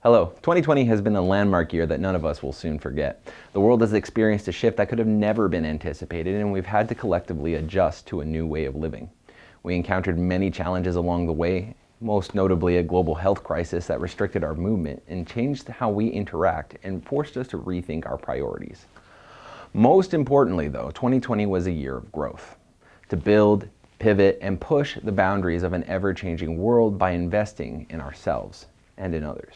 Hello, 2020 has been a landmark year that none of us will soon forget. The world has experienced a shift that could have never been anticipated, and we've had to collectively adjust to a new way of living. We encountered many challenges along the way, most notably a global health crisis that restricted our movement and changed how we interact and forced us to rethink our priorities. Most importantly though, 2020 was a year of growth. To build, pivot, and push the boundaries of an ever-changing world by investing in ourselves and in others.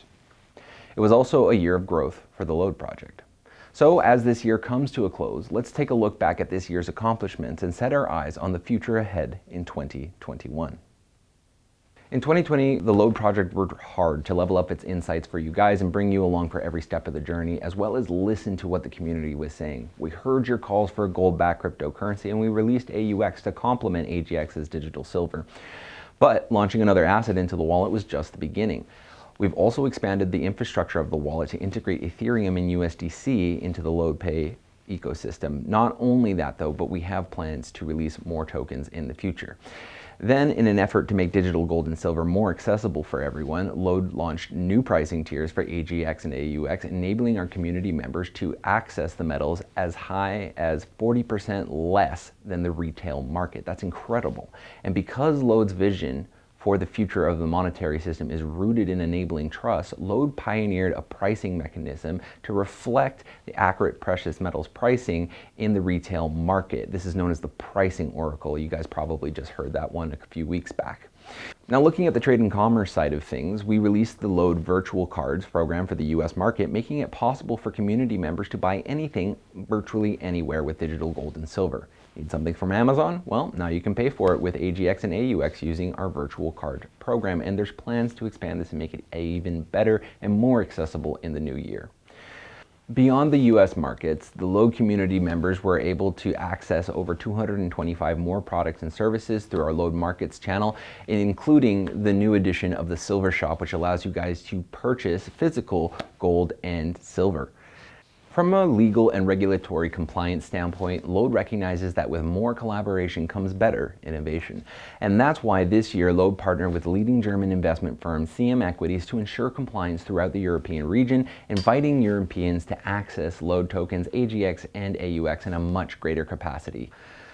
It was also a year of growth for the LODE project. So as this year comes to a close, let's take a look back at this year's accomplishments and set our eyes on the future ahead in 2021. In 2020, the LODE project worked hard to level up its insights for you guys and bring you along for every step of the journey, as well as listen to what the community was saying. We heard your calls for a gold-backed cryptocurrency, and we released AUX to complement AGX's digital silver. But launching another asset into the wallet was just the beginning. We've also expanded the infrastructure of the wallet to integrate Ethereum and USDC into the LODE Pay ecosystem. Not only that though, but we have plans to release more tokens in the future. Then, in an effort to make digital gold and silver more accessible for everyone, LODE launched new pricing tiers for AGX and AUX, enabling our community members to access the metals as high as 40% less than the retail market. That's incredible. And because LODE's vision for the future of the monetary system is rooted in enabling trust, LODE pioneered a pricing mechanism to reflect the accurate precious metals pricing in the retail market. This is known as the pricing oracle. You guys probably just heard that one a few weeks back. Now, looking at the trade and commerce side of things, we released the LODE virtual cards program for the US market, making it possible for community members to buy anything virtually anywhere with digital gold and silver. Need something from Amazon? Well, now you can pay for it with AGX and AUX using our virtual card program, and there's plans to expand this and make it even better and more accessible in the new year. Beyond the US markets, the LODE community members were able to access over 225 more products and services through our LODE Markets channel, including the new edition of the Silver Shop, which allows you guys to purchase physical gold and silver. From a legal and regulatory compliance standpoint, LODE recognizes that with more collaboration comes better innovation. And that's why this year LODE partnered with leading German investment firm CM Equities to ensure compliance throughout the European region, inviting Europeans to access LODE tokens, AGX and AUX in a much greater capacity.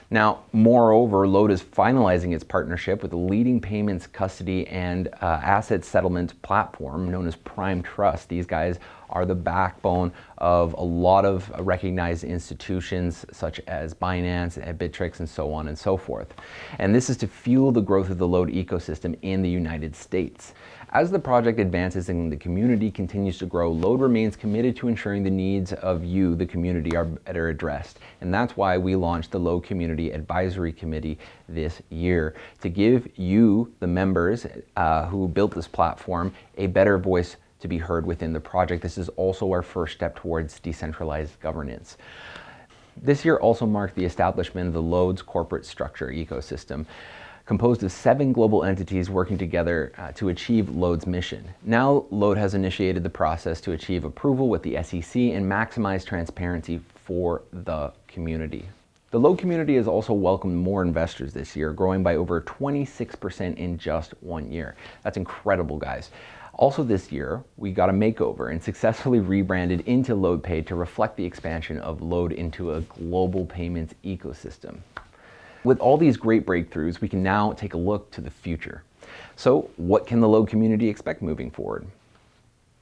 Now, moreover, LODE is finalizing its partnership with a leading payments, custody, and asset settlement platform known as Prime Trust. These guys are the backbone of a lot of recognized institutions such as Binance, Bittrex, and so on and so forth. And this is to fuel the growth of the LODE ecosystem in the United States. As the project advances and the community continues to grow, LODE remains committed to ensuring the needs of you, the community, are better addressed. And that's why we launched the LODE Community Advisory Committee this year, to give you, the members who built this platform, a better voice to be heard within the project. This is also our first step towards decentralized governance. This year also marked the establishment of the LODE's corporate structure ecosystem, composed of 7 global entities working together to achieve LODE's mission. Now, LODE has initiated the process to achieve approval with the SEC and maximize transparency for the community. The LODE community has also welcomed more investors this year, growing by over 26% in just 1 year. That's incredible, guys. Also this year, we got a makeover and successfully rebranded into LODE Pay to reflect the expansion of LODE into a global payments ecosystem. With all these great breakthroughs, we can now take a look to the future. So what can the LODE community expect moving forward?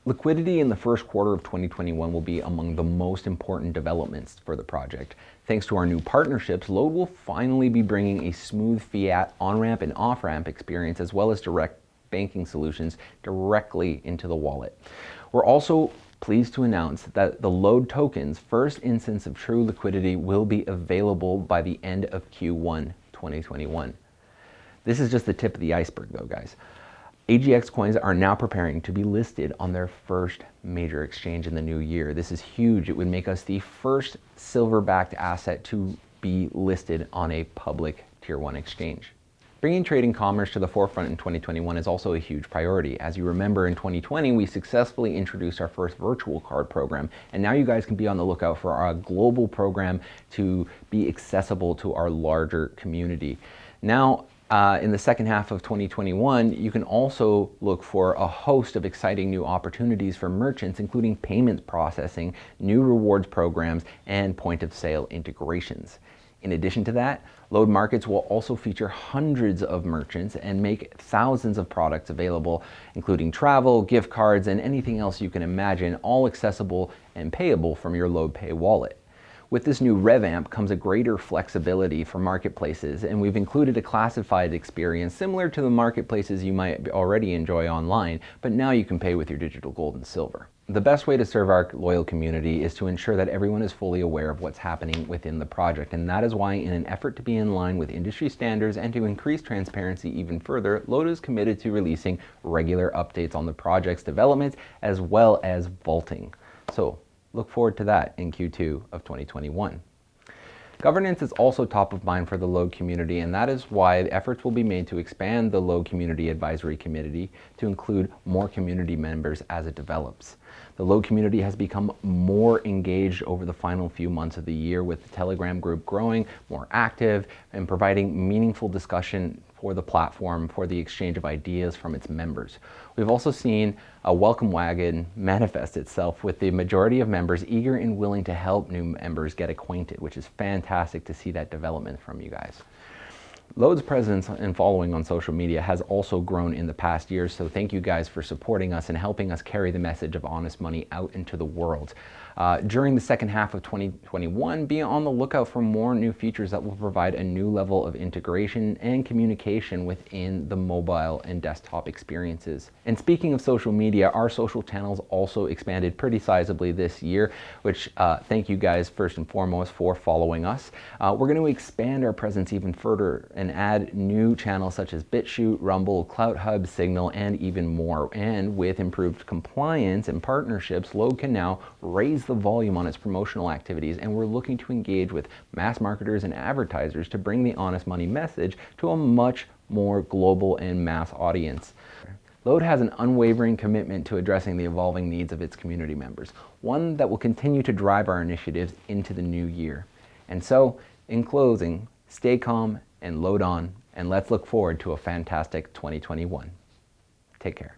Liquidity in the first quarter of 2021 will be among the most important developments for the project. Thanks to our new partnerships, LODE will finally be bringing a smooth fiat on-ramp and off-ramp experience, as well as direct banking solutions directly into the wallet. We're also pleased to announce that the LODE token's first instance of true liquidity will be available by the end of Q1 2021. This is just the tip of the iceberg though, guys. AGX coins are now preparing to be listed on their first major exchange in the new year. This is huge. It would make us the first silver-backed asset to be listed on a public Tier 1 exchange. Bringing trade and commerce to the forefront in 2021 is also a huge priority. As you remember, in 2020, we successfully introduced our first virtual card program, and now you guys can be on the lookout for our global program to be accessible to our larger community. Now, In the second half of 2021, you can also look for a host of exciting new opportunities for merchants, including payments processing, new rewards programs, and point-of-sale integrations. In addition to that, LODE Markets will also feature hundreds of merchants and make thousands of products available, including travel, gift cards, and anything else you can imagine, all accessible and payable from your LODE Pay wallet. With this new revamp comes a greater flexibility for marketplaces, and we've included a classified experience similar to the marketplaces you might already enjoy online, but now you can pay with your digital gold and silver. The best way to serve our loyal community is to ensure that everyone is fully aware of what's happening within the project, and that is why, in an effort to be in line with industry standards and to increase transparency even further, LODE is committed to releasing regular updates on the project's developments as well as vaulting. So look forward to that in Q2 of 2021. Governance is also top of mind for the LODE community, and that is why efforts will be made to expand the LODE Community Advisory Committee to include more community members as it develops. The LODE community has become more engaged over the final few months of the year, with the Telegram group growing, more active, and providing meaningful discussion for the platform for the exchange of ideas from its members. We've also seen a welcome wagon manifest itself, with the majority of members eager and willing to help new members get acquainted, which is fantastic to see that development from you guys. LODE's presence and following on social media has also grown in the past years, so thank you guys for supporting us and helping us carry the message of honest money out into the world. During the second half of 2021, be on the lookout for more new features that will provide a new level of integration and communication within the mobile and desktop experiences. And speaking of social media, our social channels also expanded pretty sizably this year, which thank you guys first and foremost for following us. We're going to expand our presence even further and add new channels such as BitChute, Rumble, CloutHub, Signal, and even more. And with improved compliance and partnerships, LODE can now raise the volume on its promotional activities, and we're looking to engage with mass marketers and advertisers to bring the honest money message to a much more global and mass audience. LODE has an unwavering commitment to addressing the evolving needs of its community members, one that will continue to drive our initiatives into the new year. And so, in closing, stay calm and LODE on, and let's look forward to a fantastic 2021. Take care.